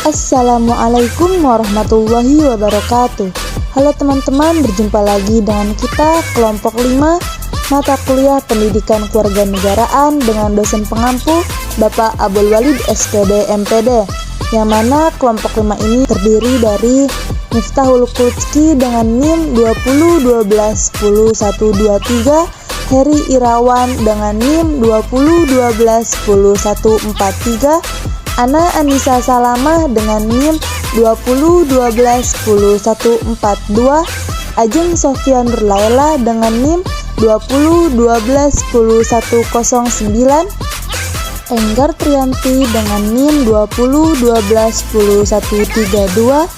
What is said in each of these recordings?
Assalamualaikum warahmatullahi wabarakatuh. Halo teman-teman, berjumpa lagi dengan kita kelompok 5 mata kuliah Pendidikan Kewarganegaraan dengan dosen pengampu Bapak Abdul Walid SPD MPD, yang mana kelompok 5 ini terdiri dari Miftahul Kutski dengan NIM 20 12 10 123, Heri Irawan dengan NIM 20 12 10 143, Ana Anissa Salamah dengan NIM 20 12 10 142, Ajeng Sofia Nurlaila dengan NIM 20 12 10 109, Enggar Trianti dengan NIM 20 12 10 132,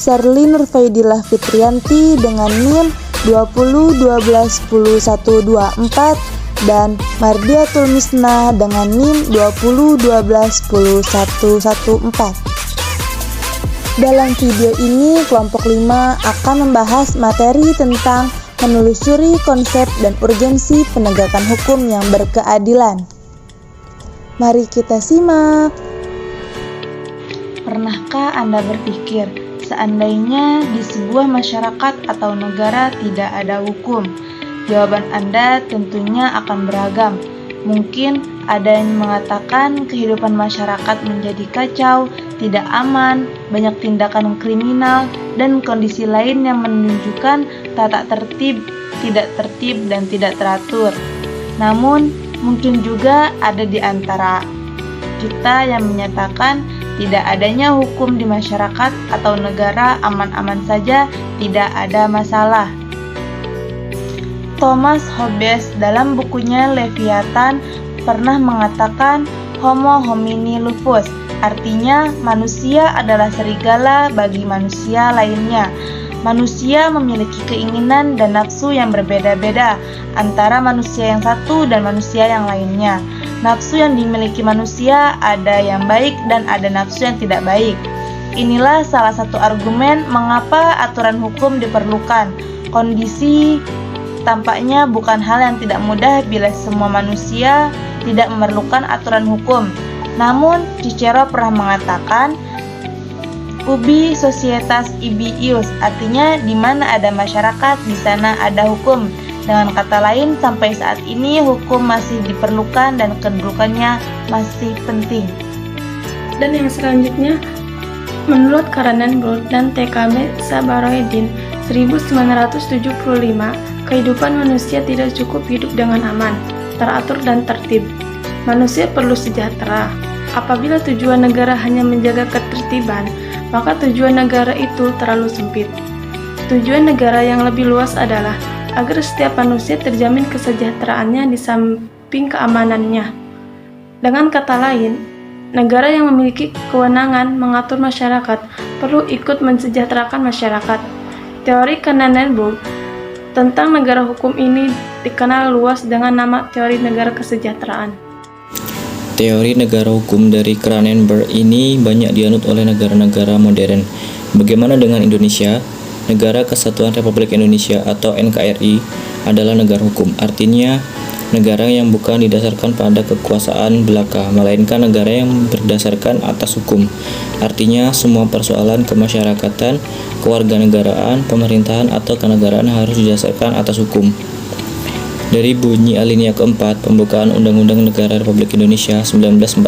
Serli Nurfaidillah Fitrianti dengan NIM 20 12 10 124, dan Mardiatul Misna dengan NIM 20 12 10 114. Dalam video ini, kelompok 5 akan membahas materi tentang menelusuri konsep dan urgensi penegakan hukum yang berkeadilan. Mari kita simak. Pernahkah Anda berpikir, seandainya di sebuah masyarakat atau negara tidak ada hukum? Jawaban Anda tentunya akan beragam. Mungkin ada yang mengatakan kehidupan masyarakat menjadi kacau, tidak aman, banyak tindakan kriminal, dan kondisi lain yang menunjukkan tata tertib, tidak tertib, dan tidak teratur. Namun, mungkin juga ada di antara kita yang menyatakan tidak adanya hukum di masyarakat atau negara aman-aman saja, tidak ada masalah. Thomas Hobbes dalam bukunya Leviathan pernah mengatakan Homo homini lupus, artinya manusia adalah serigala bagi manusia lainnya. Manusia memiliki keinginan dan nafsu yang berbeda-beda antara manusia yang satu dan manusia yang lainnya. Nafsu yang dimiliki manusia ada yang baik dan ada nafsu yang tidak baik. Inilah salah satu argumen mengapa aturan hukum diperlukan. Kondisi tampaknya bukan hal yang tidak mudah bila semua manusia tidak memerlukan aturan hukum. Namun, Cicero pernah mengatakan, ubi societas ibi ius, artinya di mana ada masyarakat, di sana ada hukum. Dengan kata lain, sampai saat ini hukum masih diperlukan dan kedudukannya masih penting. Dan yang selanjutnya, menurut Kranenburg dan TKM Sabaroidin 1975, kehidupan manusia tidak cukup hidup dengan aman, teratur dan tertib. Manusia perlu sejahtera. Apabila tujuan negara hanya menjaga ketertiban, maka tujuan negara itu terlalu sempit. Tujuan negara yang lebih luas adalah agar setiap manusia terjamin kesejahteraannya di samping keamanannya. Dengan kata lain, negara yang memiliki kewenangan mengatur masyarakat perlu ikut mensejahterakan masyarakat. Teori Kranenburg tentang negara hukum ini dikenal luas dengan nama teori negara kesejahteraan. Teori negara hukum dari Kranenburg ini banyak dianut oleh negara-negara modern. Bagaimana dengan Indonesia? Negara Kesatuan Republik Indonesia atau NKRI adalah negara hukum. Artinya, negara yang bukan didasarkan pada kekuasaan belaka, melainkan negara yang berdasarkan atas hukum. Artinya, semua persoalan kemasyarakatan, kewarganegaraan, pemerintahan, atau kenegaraan harus didasarkan atas hukum. Dari bunyi alinea keempat pembukaan Undang-Undang Negara Republik Indonesia 1945,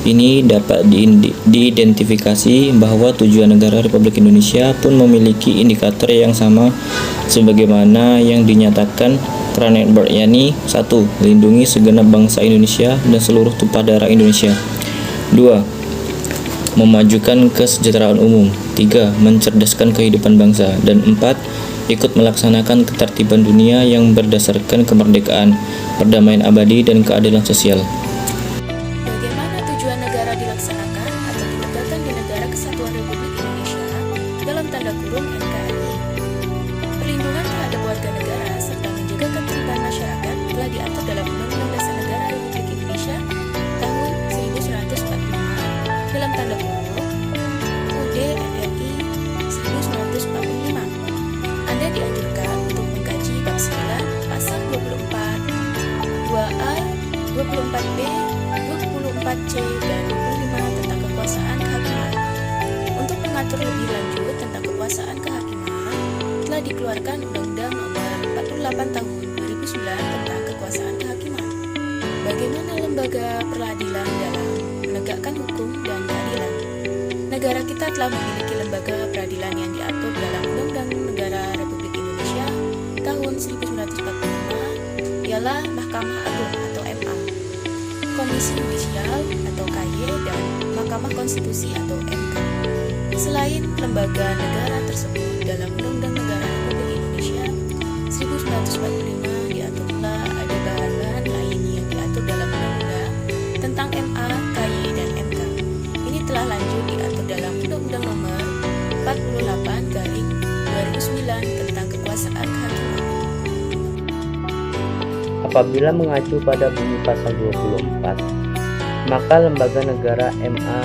ini dapat diidentifikasi bahwa tujuan negara Republik Indonesia pun memiliki indikator yang sama sebagaimana yang dinyatakan Kranenburg, yakni 1. Melindungi segenap bangsa Indonesia dan seluruh tumpah darah Indonesia. 2. Memajukan kesejahteraan umum. 3. Mencerdaskan kehidupan bangsa. Dan 4. Ikut melaksanakan ketertiban dunia yang berdasarkan kemerdekaan, perdamaian abadi, dan keadilan sosial. Bagaimana tujuan negara dilaksanakan atau ditegakkan di negara Kesatuan Republik Indonesia dalam tanda kurung NKRI? Perlindungan terhadap warga negara serta menjaga ketertiban masyarakat telah diatur dalam Undang-Undang Dasar Negara Republik Indonesia tahun 1945 dalam tanda kurung UUD NRI 1945. Anda dianjurkan untuk mengkaji bab 9 pasal 24, 2A, 24B, 24C, dan 25 dikeluarkan Undang-Undang Nomor 48 Tahun 2009 tentang kekuasaan kehakiman. Bagaimana lembaga peradilan dalam menegakkan hukum dan keadilan? Negara kita telah memiliki lembaga peradilan yang diatur dalam Undang-Undang Negara Republik Indonesia tahun 1945, ialah Mahkamah Agung atau MA, Komisi Yudisial atau KY, dan Mahkamah Konstitusi atau MK. Selain lembaga negara tersebut, dalam Undang-Undang Negara Republik Indonesia 1945 diatur pula ada bahan-bahan lain yang diatur dalam Undang-Undang tentang MA, KY, dan MK. Ini telah lanjut diatur dalam Undang-Undang Nomor 48/2009 tentang kekuasaan kehakiman. Apabila mengacu pada bunyi pasal 24, maka lembaga negara MA,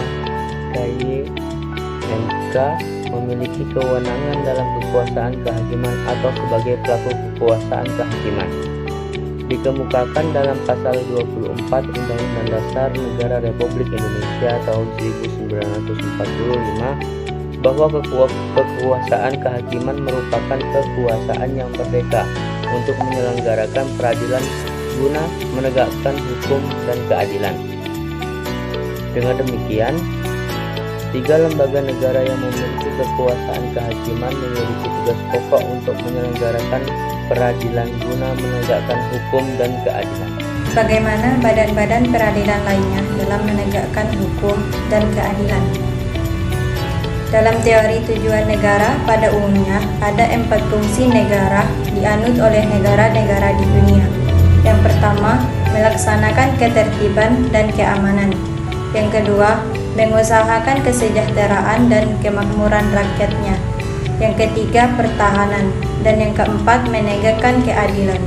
KY, MK memiliki kewenangan dalam kekuasaan kehakiman atau sebagai pelaku kekuasaan kehakiman. Dikemukakan dalam pasal 24 Undang-Undang Dasar Negara Republik Indonesia tahun 1945 bahwa kekuasaan kehakiman merupakan kekuasaan yang merdeka untuk menyelenggarakan peradilan guna menegakkan hukum dan keadilan. Dengan demikian, 3 lembaga negara yang memiliki kekuasaan kehakiman memiliki tugas pokok untuk menyelenggarakan peradilan guna menegakkan hukum dan keadilan. Bagaimana badan-badan peradilan lainnya dalam menegakkan hukum dan keadilan? Dalam teori tujuan negara pada umumnya, ada 4 fungsi negara dianut oleh negara-negara di dunia. Yang pertama, melaksanakan ketertiban dan keamanan. Yang kedua, mengusahakan kesejahteraan dan kemakmuran rakyatnya. Yang ketiga, pertahanan. Dan yang keempat, menegakkan keadilan.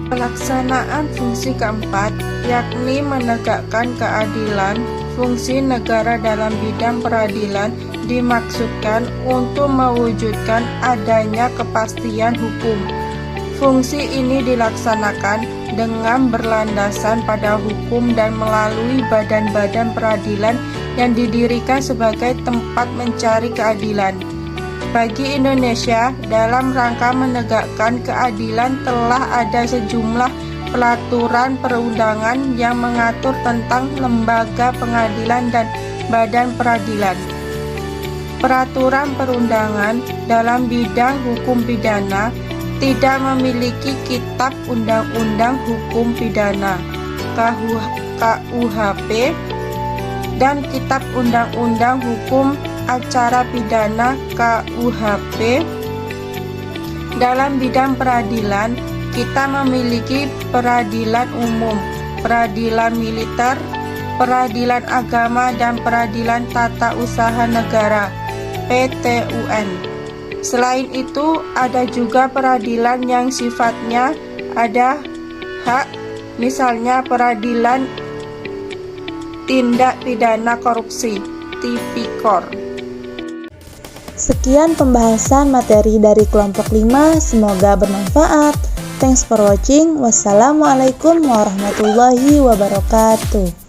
Pelaksanaan fungsi keempat, yakni menegakkan keadilan, fungsi negara dalam bidang peradilan dimaksudkan untuk mewujudkan adanya kepastian hukum. Fungsi ini dilaksanakan dengan berlandasan pada hukum dan melalui badan-badan peradilan yang didirikan sebagai tempat mencari keadilan. Bagi Indonesia, dalam rangka menegakkan keadilan telah ada sejumlah peraturan perundangan yang mengatur tentang lembaga pengadilan dan badan peradilan. Peraturan perundangan dalam bidang hukum pidana tidak memiliki kitab undang-undang hukum pidana KUHP dan kitab undang-undang hukum acara pidana KUHP. Dalam bidang peradilan, kita memiliki peradilan umum, peradilan militer, peradilan agama, dan peradilan tata usaha negara (PTUN). Selain itu, ada juga peradilan yang sifatnya ada hak, misalnya peradilan tindak pidana korupsi (Tipikor). Sekian pembahasan materi dari kelompok 5, semoga bermanfaat. Thanks for watching. Wassalamualaikum warahmatullahi wabarakatuh.